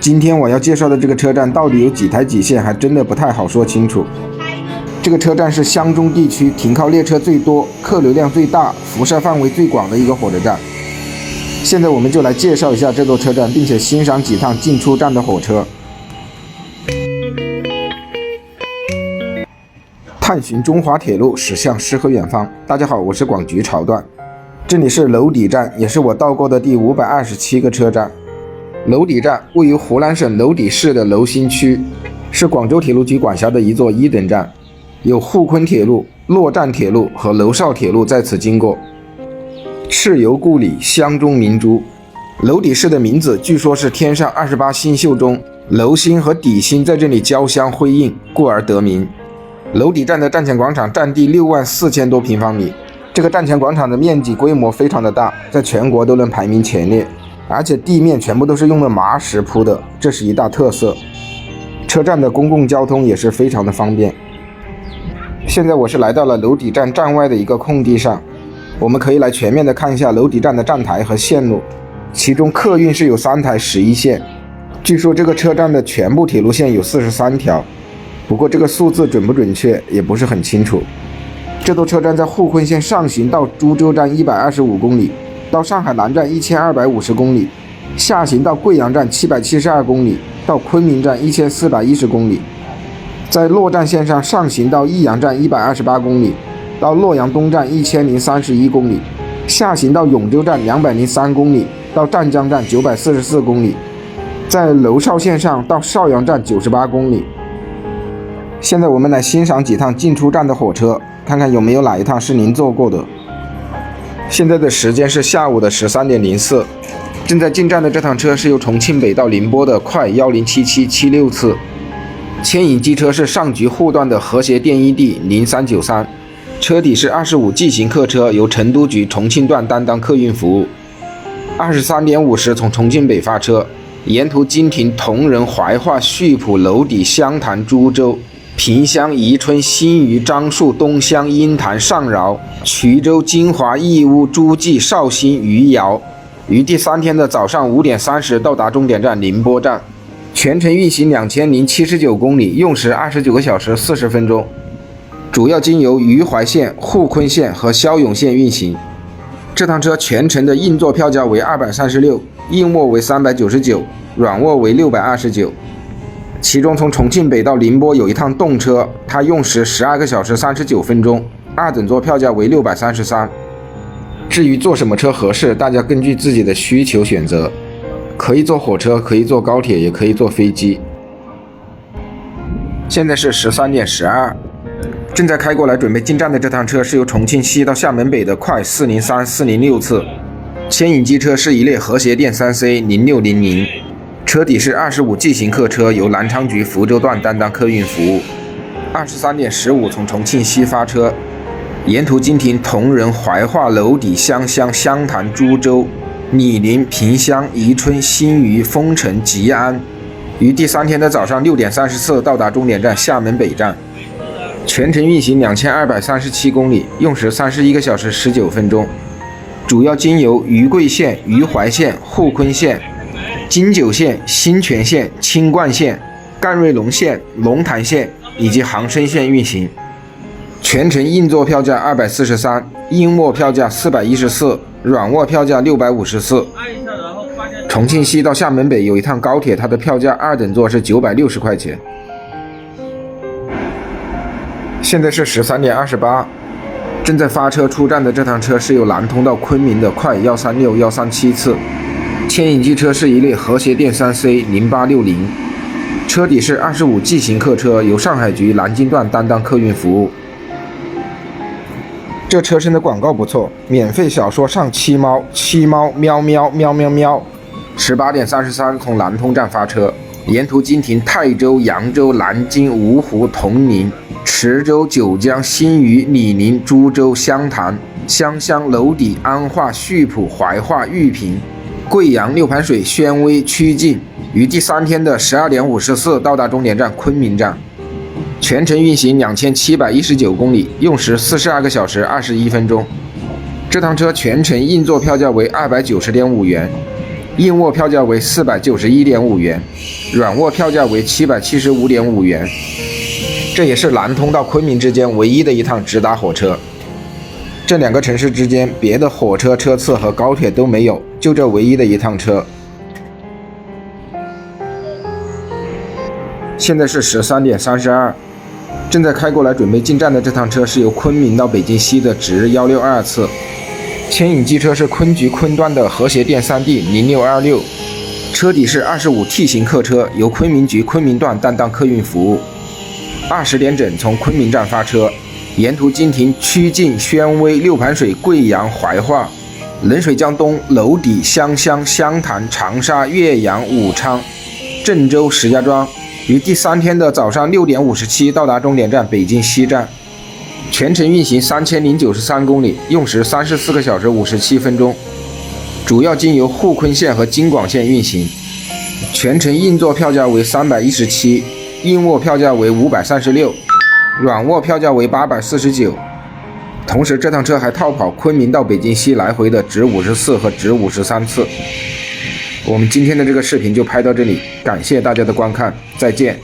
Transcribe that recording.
今天我要介绍的这个车站到底有几台几线，还真的不太好说清楚。这个车站是湘中地区停靠列车最多、客流量最大、辐射范围最广的一个火车站。现在我们就来介绍一下这座车站，并且欣赏几趟进出站的火车。探寻中华铁路，驶向诗和远方。大家好，我是广局曹段，这里是娄底站，也是我到过的第527个车站。娄底站位于湖南省娄底市的娄新区，是广州铁路局管辖的一座一等站，有沪昆铁路、洛站铁路和娄绍铁路在此经过。蚩尤故里，湘中明珠。娄底市的名字据说是天上28星宿中娄星和底星在这里交相辉映，故而得名。娄底站的站前广场占地64000多平方米，这个站前广场的面积规模非常的大，在全国都能排名前列，而且地面全部都是用的麻石铺的，这是一大特色。车站的公共交通也是非常的方便。现在我是来到了娄底站站外的一个空地上，我们可以来全面的看一下娄底站的站台和线路，其中客运是有3台11线，据说这个车站的全部铁路线有43条，不过这个数字准不准确也不是很清楚。这座车站在沪昆线上行到株洲站125公里，到上海南站1250公里，下行到贵阳站772公里，到昆明站1410公里。在洛站线上上行到益阳站128公里，到洛阳东站1031公里，下行到永州站203公里，到湛江站944公里。在娄绍线上到邵阳站98公里。现在我们来欣赏几趟进出站的火车，看看有没有哪一趟是您坐过的。现在的时间是下午的13点04，正在进站的这趟车是由重庆北到宁波的快107776次，牵引机车是上局沪段的和谐电一 D 0393，车底是25G 型客车，由成都局重庆段担当客运服务。23点50从重庆北发车，沿途经停铜仁、怀化、溆浦、娄底、湘潭、株洲、萍乡、宜春、新余、樟树、东乡、鹰潭、上饶、衢州、金华、义乌、诸暨、绍兴、余姚，于第3天的早上5点30到达终点站宁波站，全程运行2079公里，用时29个小时40分钟，主要经由余淮线、沪昆线和肖永线运行。这趟车全程的硬座票价为236，硬卧为399，软卧为629。其中从重庆北到宁波有一趟动车，它用时12个小时39分钟，2等座票价为633。至于坐什么车合适，大家根据自己的需求选择，可以坐火车，可以坐高铁，也可以坐飞机。现在是13点12，正在开过来准备进站的这趟车是由重庆西到厦门北的快403、406次，牵引机车是一列和谐电 3C 0600，车底是25G 型客车，由南昌局福州段担当客运服务。23点15从重庆西发车，沿途经停铜仁、怀化、娄底、湘乡、湘潭、株洲、醴陵、萍乡、宜春、新余、丰城、吉安，于第3天的早上6点34到达终点站厦门北站，全程运行2237公里，用时31个小时19分钟，主要经由余贵线、余淮线、沪昆线、金九线、新泉线、青冠线、赣瑞龙线、龙潭线以及杭深线运行。全程硬座票价243，硬卧票价414，软卧票价654。重庆西到厦门北有一趟高铁，它的票价2等座是960块钱。现在是13点28，正在发车出站的这趟车是由南通到昆明的快136、137次，牵引机车是一列和谐电 3C 0860，车底是25G 型客车，由上海局南京段担当客运服务。这车身的广告不错，免费小说上七猫，七猫喵喵喵喵喵。18点33从南通站发车，沿途经停泰州、扬州、南京、芜湖、铜陵、池州、九江、新余、醴陵、株洲、湘潭、湘乡、娄底、安化、溆浦、怀化、玉屏、贵阳、六盘水、宣威、曲靖，于第3天的12点54到达终点站昆明站，全程运行2719公里，用时42个小时21分钟。这趟车全程硬座票价为290.5元，硬卧票价为491.5元，软卧票价为775.5元。这也是南通到昆明之间唯一的一趟直达火车。这两个城市之间别的火车车次和高铁都没有，就这唯一的一趟车。现在是13点32，正在开过来准备进站的这趟车是由昆明到北京西的直162次，牵引机车是昆局昆端的和谐电3D0626，车底是25T 型客车，由昆明局昆明段担当客运服务。20点整从昆明站发车，沿途经停曲靖、宣威、六盘水、贵阳、怀化、冷水江东、娄底、湘乡、湘潭、长沙、岳阳、武昌、郑州、石家庄，于第3天的早上6点57到达终点站北京西站，全程运行3093公里，用时34个小时57分钟，主要经由沪昆线和京广线运行。全程硬座票价为317，硬卧票价为536，软卧票价为849。同时这趟车还套跑昆明到北京西来回的直54和直53次。我们今天的这个视频就拍到这里，感谢大家的观看，再见。